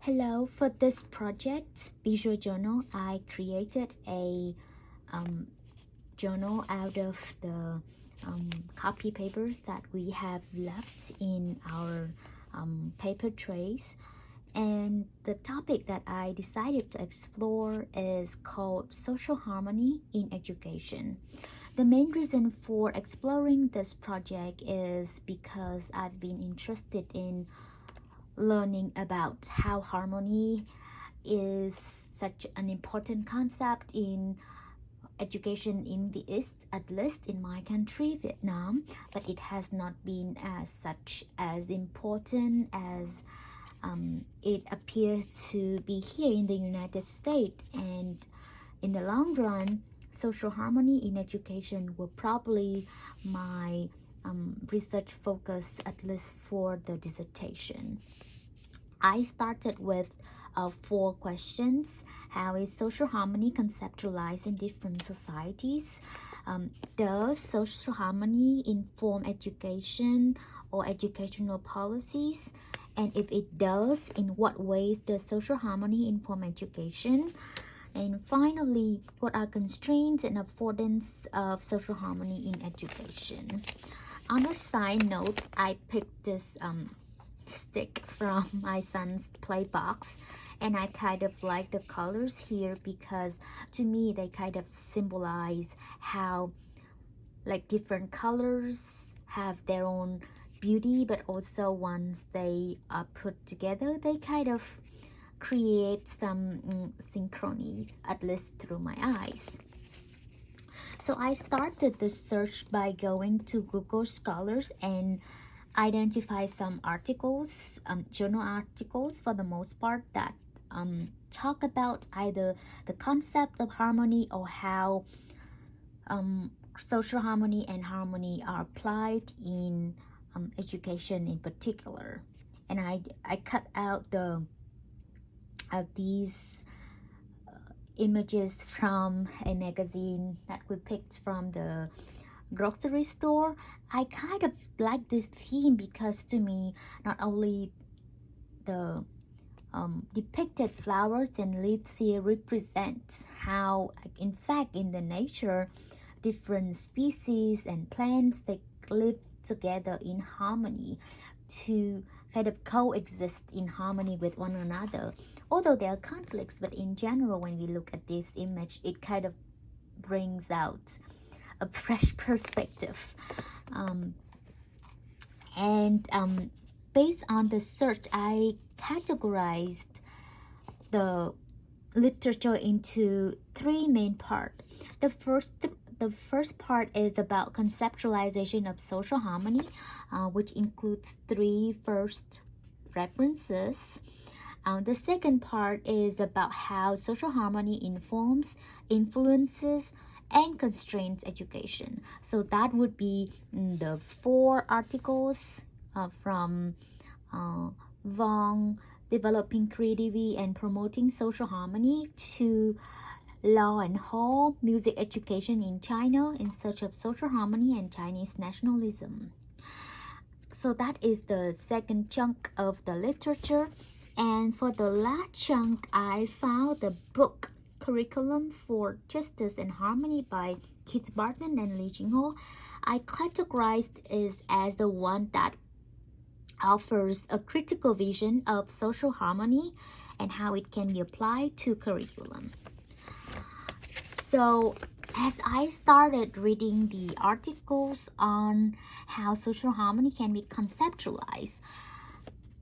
Hello, for this project, Visual Journal, I created a journal out of the copy papers that we have left in our paper trays. And the topic that I decided to explore is called social harmony in education. The main reason for exploring this project is because I've been interested in learning about how harmony is such an important concept in education in the East, at least in my country, Vietnam, but it has not been as important as it appears to be here in the United States. And in the long run, social harmony in education will probably my research focus, at least for the dissertation. I started with 4 questions. How is social harmony conceptualized in different societies? Does social harmony inform education or educational policies? And if it does, in what ways does social harmony inform education? And finally, what are constraints and affordance of social harmony in education? On a side note, I picked this stick from my son's play box, and I kind of like the colors here because to me they kind of symbolize how like different colors have their own beauty, but also once they are put together they kind of create some synchronies, at least through my eyes. So I started the search by going to Google Scholars and identify some articles, journal articles for the most part, that talk about either the concept of harmony or how social harmony and harmony are applied in education in particular. And I cut out these images from a magazine that we picked from the grocery store. I kind of like this theme because to me not only the depicted flowers and leaves here represent how in fact in the nature different species and plants they live together in harmony to kind of coexist in harmony with one another, although there are conflicts. But in general, when we look at this image, it kind of brings out a fresh perspective. Based on the search, I categorized the literature into 3 main parts. The first part is about conceptualization of social harmony, which includes 3 first references. The second part is about how social harmony informs, influences, and constraints education. So that would be the 4 articles from Vong, Developing Creativity and Promoting Social Harmony, to Law and Hall, Music Education in China in Search of Social Harmony and Chinese Nationalism. So that is the second chunk of the literature. And for the last chunk, I found the book Curriculum for Justice and Harmony by Keith Barton and Lee Jing-ho. I categorized it as the one that offers a critical vision of social harmony and how it can be applied to curriculum. So as I started reading the articles on how social harmony can be conceptualized,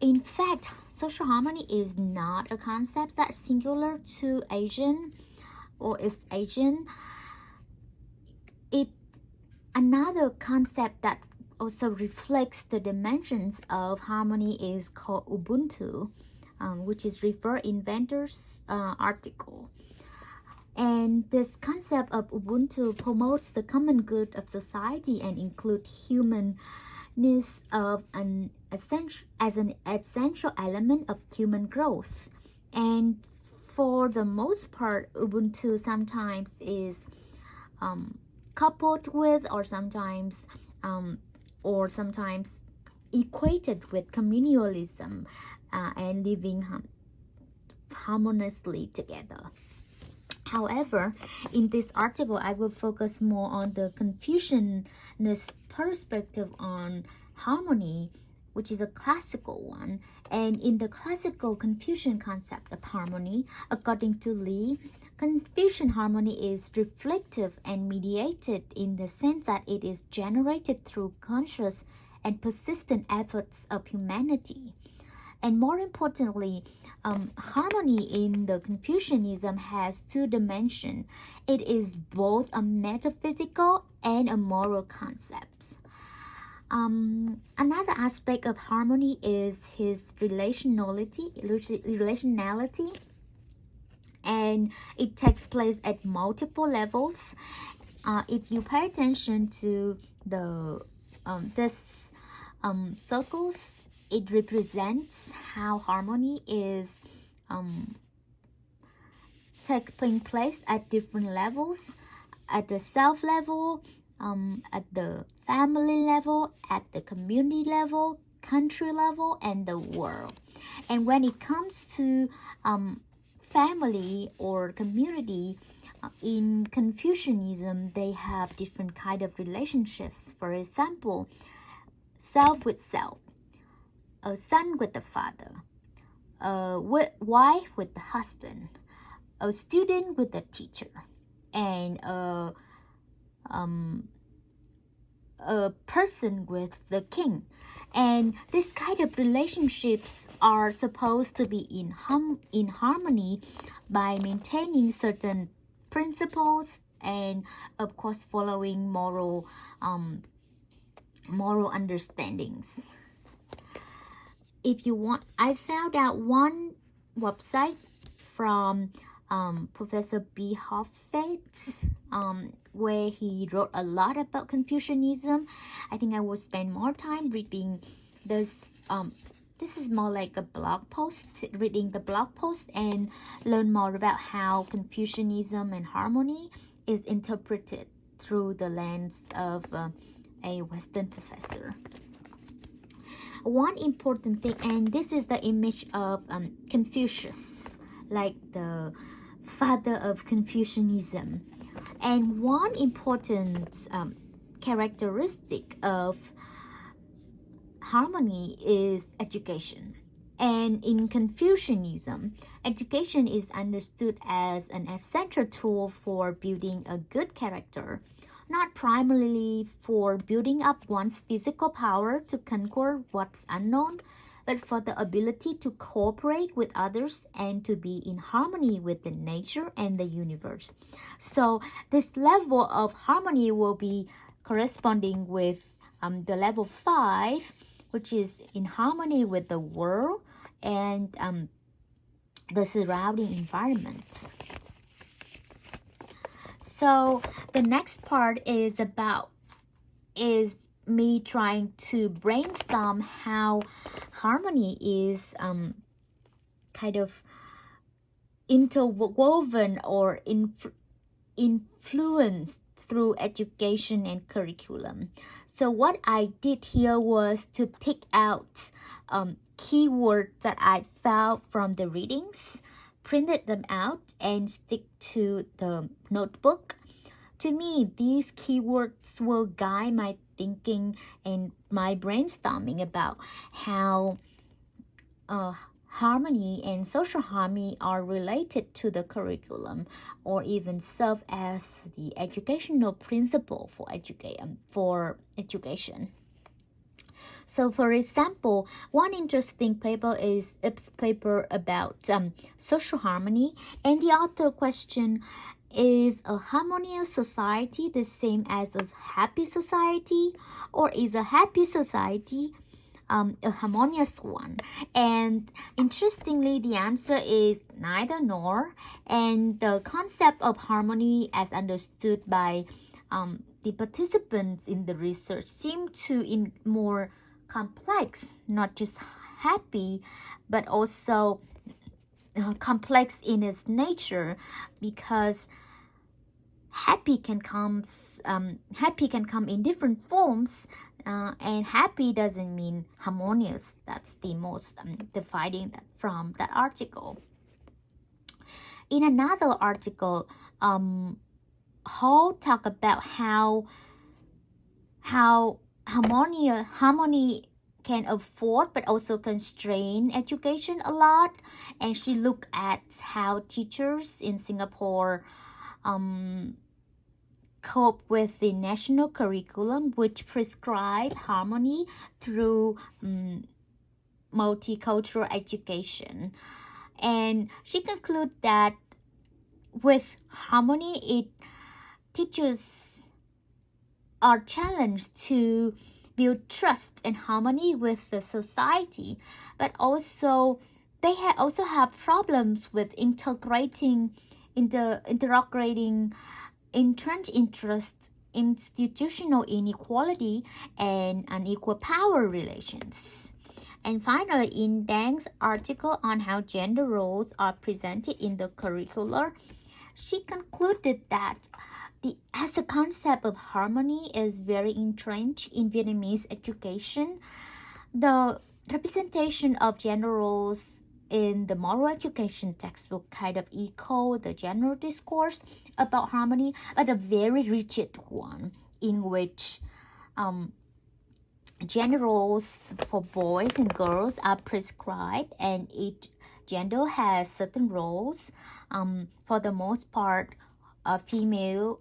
in fact, social harmony is not a concept that's singular to Asian or East Asian. Another concept that also reflects the dimensions of harmony is called Ubuntu, which is referred in Vender's article. And this concept of Ubuntu promotes the common good of society and includes humanness of as an essential element of human growth. And for the most part, Ubuntu sometimes is coupled with or sometimes equated with communalism and living harmoniously together. However, in this article, I will focus more on the Confucianist perspective on harmony, which is a classical one. And in the classical Confucian concept of harmony, according to Li, Confucian harmony is reflective and mediated in the sense that it is generated through conscious and persistent efforts of humanity. And more importantly, harmony in the Confucianism has two dimensions. It is both a metaphysical and a moral concept. Another aspect of harmony is his relationality, and it takes place at multiple levels. If you pay attention to the circles, it represents how harmony is taking place at different levels, at the self level, at the family level, at the community level, country level, and the world. And when it comes to family or community, in Confucianism, they have different kind of relationships. For example, self with self, a son with the father, a wife with the husband, a student with the teacher, and a person with the king. And this kind of relationships are supposed to be in harmony by maintaining certain principles and, of course, following moral understandings. If you want, I found out one website from Professor B. Hoffet, where he wrote a lot about Confucianism. I think I will spend more time reading this. This is more like a blog post, reading the blog post and learn more about how Confucianism and harmony is interpreted through the lens of a Western professor. One important thing, and this is the image of Confucius, like the father of Confucianism. And one important characteristic of harmony is education. And in Confucianism, education is understood as an essential tool for building a good character, not primarily for building up one's physical power to conquer what's unknown, but for the ability to cooperate with others and to be in harmony with the nature and the universe. So this level of harmony will be corresponding with the level 5, which is in harmony with the world and the surrounding environment. So the next part is me trying to brainstorm how harmony is kind of interwoven or influenced through education and curriculum. So what I did here was to pick out keywords that I found from the readings, printed them out, and stick to the notebook. To me, these keywords will guide my thinking and my brainstorming about how harmony and social harmony are related to the curriculum, or even serve as the educational principle for education. So, for example, one interesting paper is Ip's paper about social harmony, and the author questioned, is a harmonious society the same as a happy society, or is a happy society a harmonious one? And interestingly, the answer is neither nor. And the concept of harmony, as understood by the participants in the research, seemed to be more complex, not just happy, but also complex in its nature, because happy can come in different forms, and happy doesn't mean harmonious. That's the most defining that from that article. in another article, Hall talk about how harmony can afford but also constrain education a lot, and she looked at how teachers in Singapore cope with the national curriculum, which prescribe harmony through multicultural education. And she concluded that with harmony, teachers are challenged to build trust and harmony with the society, but also they also have problems with integrating entrenched interest, institutional inequality, and unequal power relations. And finally, in Dang's article on how gender roles are presented in the curricular, she concluded that as the concept of harmony is very entrenched in Vietnamese education, the representation of gender roles in the moral education textbook kind of echo the general discourse about harmony, but a very rigid one in which gender roles for boys and girls are prescribed, and each gender has certain roles. For the most part, female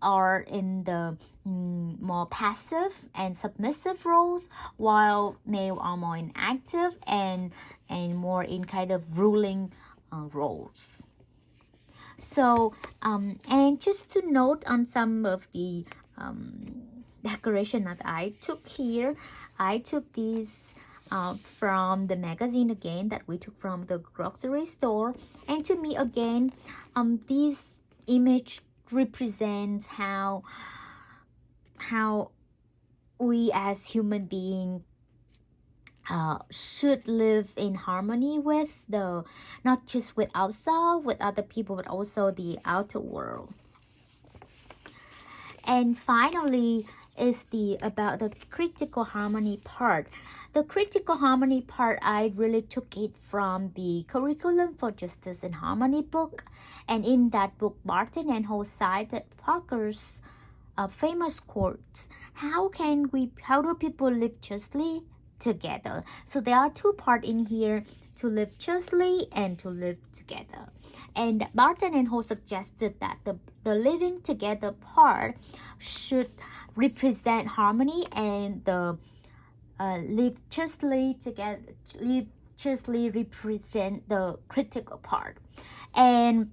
are in the more passive and submissive roles, while male are more in active and more in kind of ruling roles. So, and just to note on some of the decoration that I took here, I took these from the magazine again that we took from the grocery store. And to me again, this image represents how we as human beings should live in harmony with not just with ourselves, with other people, but also the outer world. And finally is about the critical harmony part. The critical harmony part, I really took it from the Curriculum for Justice and Harmony book. And in that book, Barton and Hall cited Parker's famous quotes. How do people live justly together? So there are two parts in here, to live justly and to live together. And Barton and Hall suggested that the living together part should represent harmony, and the live justly represent the critical part. And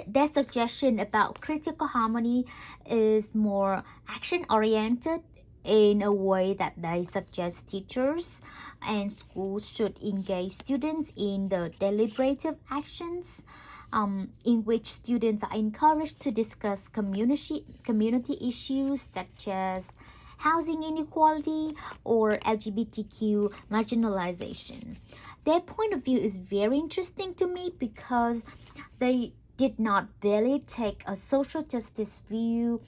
their suggestion about critical harmony is more action-oriented, in a way that they suggest teachers and schools should engage students in the deliberative actions, in which students are encouraged to discuss community issues such as housing inequality or LGBTQ marginalization. Their point of view is very interesting to me because they did not barely take a social justice view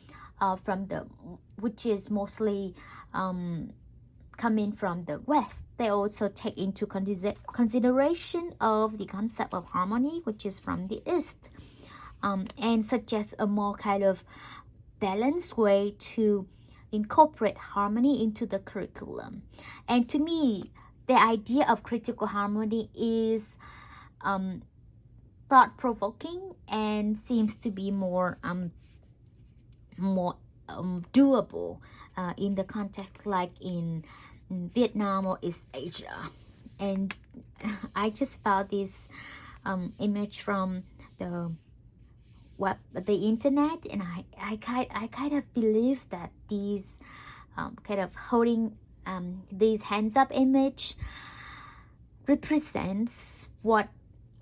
which is mostly coming from the West. They also take into consideration of the concept of harmony, which is from the East, and suggest a more kind of balanced way to incorporate harmony into the curriculum. And to me, the idea of critical harmony is thought-provoking and seems to be more doable in the context like in Vietnam or East Asia. And I just found this image from the internet, and I kind of believe that these kind of holding these hands up image represents what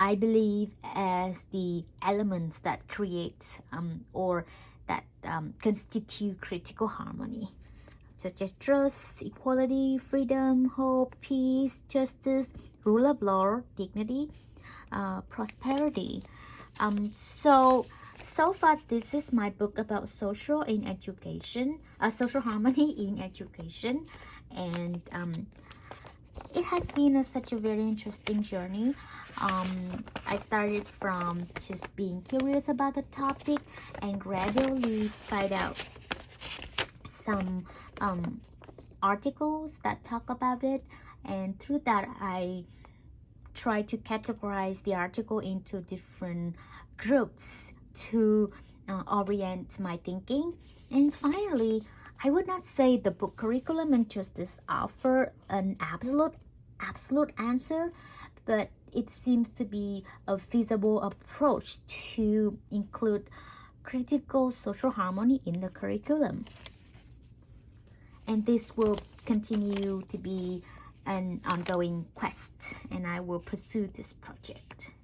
I believe as the elements that create or that constitute critical harmony, such as trust, equality, freedom, hope, peace, justice, rule of law, dignity, prosperity. So far, this is my book about social harmony in education, and it has been such a very interesting journey. I started from just being curious about the topic and gradually find out some articles that talk about it, and through that I try to categorize the article into different groups to orient my thinking. And finally, I would not say the book Curriculum and Justice offer an absolute answer, but it seems to be a feasible approach to include critical social harmony in the curriculum. And this will continue to be an ongoing quest, and I will pursue this project.